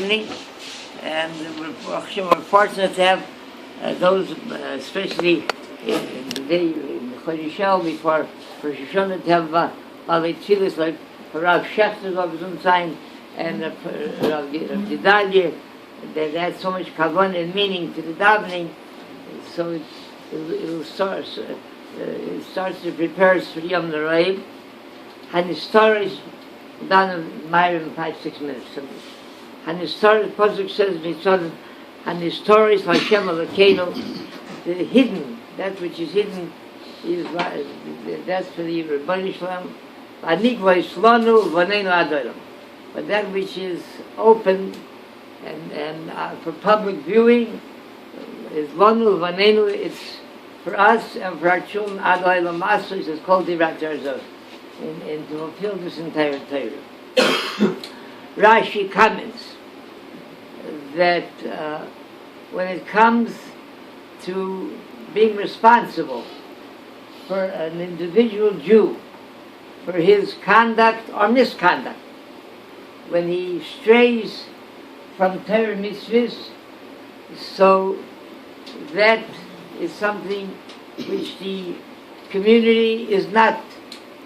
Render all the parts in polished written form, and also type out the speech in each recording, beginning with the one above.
happening, and we're fortunate to have those, especially in the day in the Chodesh Elul before Rosh Hashanah, to have Balei Tfilis like Rav Shechter of Zunzain and Rav Gedalia, that adds so much kavon and meaning to the davening. So it starts to prepare us for Yom Noraim. And the stories done in Myra in 5-6 minutes. And the story, the Pasuk says, and the stories Hashem Elokeinu, the hidden, that which is hidden, is that's for the Rabbi Shalom. But that which is open and for public viewing is Lanu Vanenu. It's for us and for our children. Adonai Lamasu is called Dirat Zarzot, and to fulfill this entire Torah. Rashi comments that when it comes to being responsible for an individual Jew for his conduct or misconduct, when he strays from Torah mitzvahs, so that is something which the community is not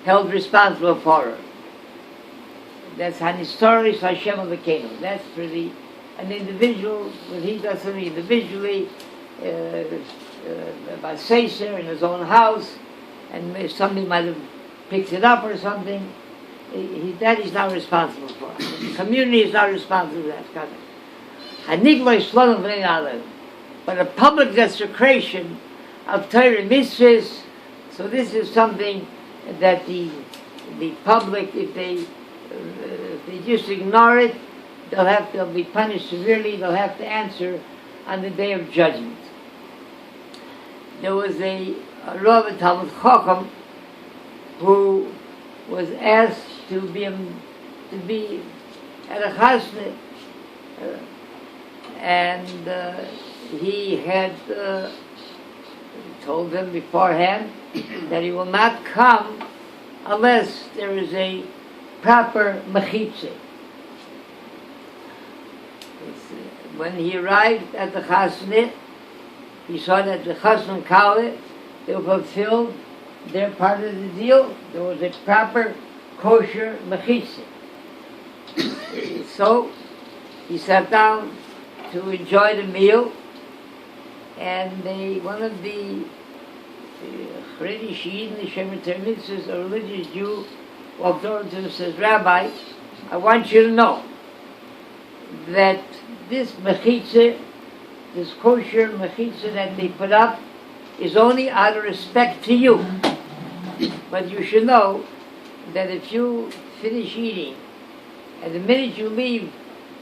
held responsible for. That's Hanistoris Hashem Elokeinu. That's for an individual, when he does something individually, by Seiser in his own house, and if somebody might have picked it up or something, that he's not responsible for. The community is not responsible for that kind of. But a public desecration of Torah mitzvahs, so this is something that the public, if they just ignore it, they'll be punished severely. They'll have to answer on the day of judgment. There was a Rav Talmud Chacham who was asked to be at a chasna, and he had told them beforehand that he will not come unless there is a proper mechitze. When he arrived at the chasna, he saw that the chasna kale, they fulfilled their part of the deal. There was a proper kosher mechitze. So he sat down to enjoy the meal, and one of the Haredi Shi'in, the Shemer Termitzvahs, a religious Jew, walked over to him and says, Rabbi, I want you to know that this mechitze, this kosher mechitze that they put up, is only out of respect to you. But you should know that if you finish eating, and the minute you leave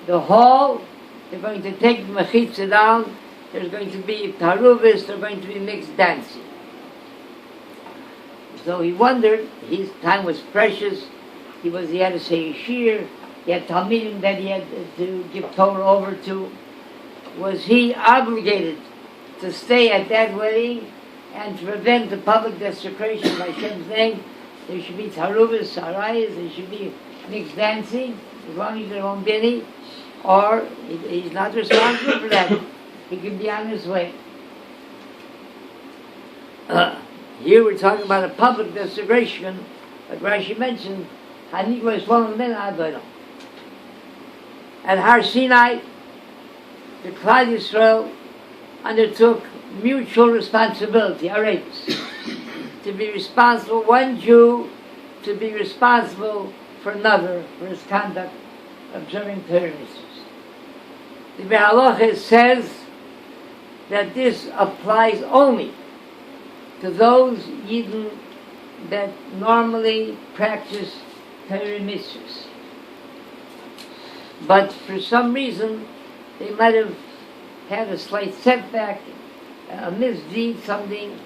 the hall, they're going to take the mechitza down, there's going to be taruvis, there's going to be mixed dancing. So he wondered, his time was precious, he had to say a shir, he had talmidim that he had to give Torah over to. Was he obligated to stay at that wedding and to prevent the public desecration by Hashem's name? There should be taruvis, sarayas, there should be mixed dancing, as long as there won't be any, or he's not responsible for that. He can be on his way. Here we're talking about a public desecration, like Rashi mentioned, at Har Sinai, the Klal Yisrael undertook mutual responsibility, to be responsible, one Jew to be responsible for another, for his conduct, observing Torah mitzvahs. The Halacha says that this applies only to those Yidden that normally practice Torah mitzvahs. But for some reason, they might have had a slight setback, a misdeed, something,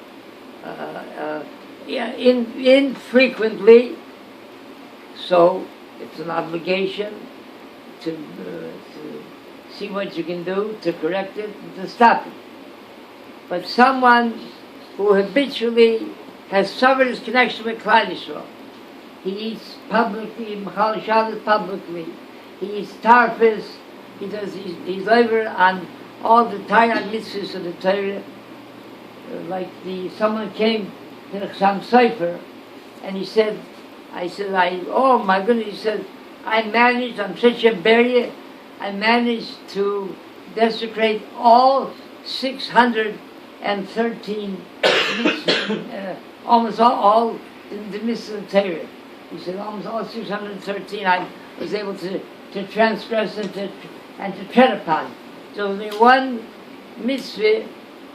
infrequently. So it's an obligation to see what you can do to correct it and to stop it. But someone who habitually has suffered his connection with Klal Yisrael, he eats publicly, Machal Shabbos publicly, he eats tarfis, he's over on all the Torah mitzvahs of the Torah. Someone came to the Chassam Sofer, and he said, oh my goodness, he said, I'm such a barrier, I managed to desecrate all 613 mitzvahs, almost all in the mitzvahs of Torah. He said, almost all 613 I was able to transgress and to tread upon. So the one mitzvah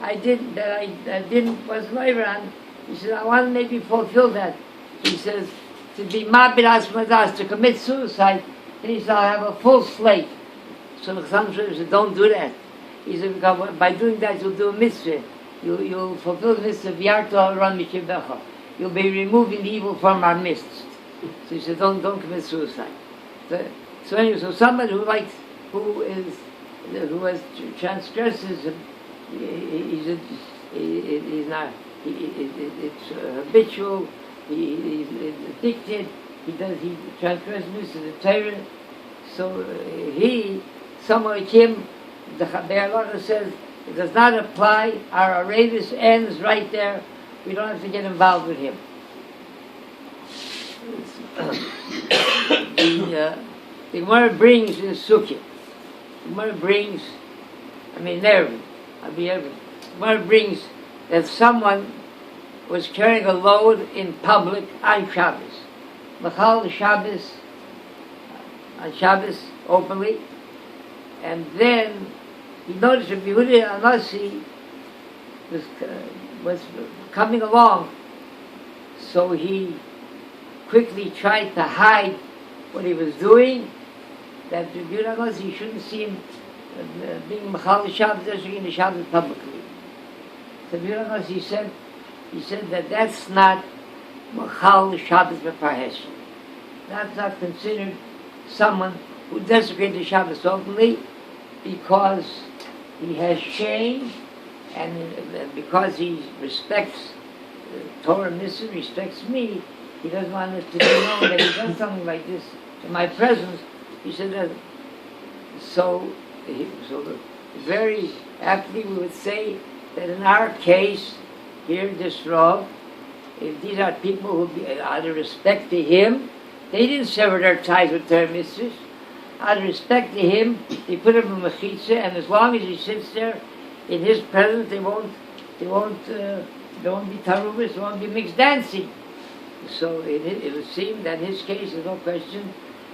wasn't over on. He said, I want to maybe fulfill that. He says, to be mabiras madas, to commit suicide, and he said, I'll have a full slate. So the Chassam said, don't do that. He said, because by doing that, you'll do a mitzvah. You'll fulfill the mitzvah, v'yarto ran mishibecha. You'll be removing the evil from our midst. So he said, don't commit suicide. So anyway, so somebody who has transgresses, he's habitual, he's addicted, he transgresses the Torah. So someone like him, the Halacha says, it does not apply, our Aravis ends right there, we don't have to get involved with him. The Gemara brings in Sukkot, the Gemara brings that someone was carrying a load in public on Shabbos. Machal Shabbos, on Shabbos openly, and then he noticed that Yehuda Anasi was coming along, so he quickly tried to hide what he was doing, that Yehuda Anasi shouldn't see him being Machal Shabbos, in the Shabbos publicly. So Yehuda Anasi said that that's not Machal Shabbos Parshas. That's not considered someone who desecrated Shabbos openly, because he has shame, and because he respects Torah mitzvah, respects me, he doesn't want us to know that he does something like this in my presence. He said that. So very aptly we would say that in our case, here in this Rav, if these are people who out of respect to him, they didn't sever their ties with Torah mitzvahs. Out of respect to him, they put him in mechitza, and as long as he sits there in his presence, they won't be tarubis, there won't be mixed dancing. So it would seem that in his case, there's no question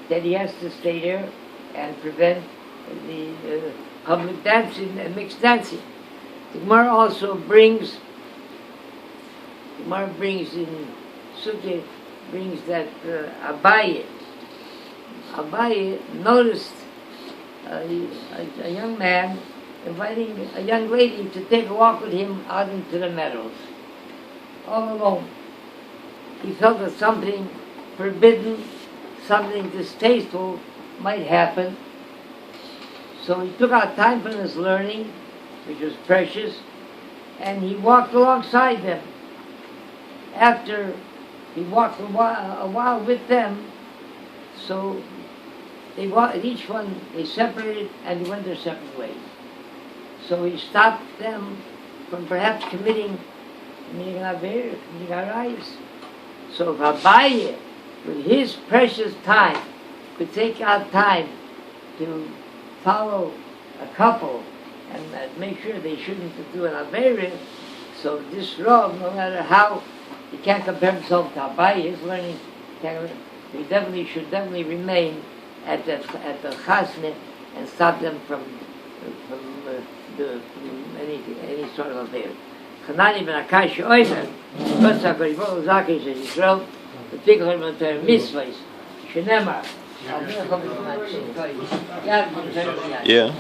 that he has to stay there and prevent the public dancing and mixed dancing. The Gemara also brings in Sukkot, brings that Abaye noticed a young man inviting a young lady to take a walk with him out into the meadows, all alone. He felt that something forbidden, something distasteful might happen. So he took out time from his learning, which was precious, and he walked alongside them. After he walked a while with them, so they separated and they went their separate ways. So he stopped them from perhaps committing an arayos. So if Abaye, with his precious time, could take out time to follow a couple and make sure they shouldn't do an avera, so this Rav, no matter how, he can't compare himself to Abaye, his learning, he should definitely remain at the chasne and stop them from any sort of affair. Chanani ben Akash Oimer, Rotzak Rivol Zakish Yisrael, the Tikkel of the Mitzvahs, Shenemar. Yeah.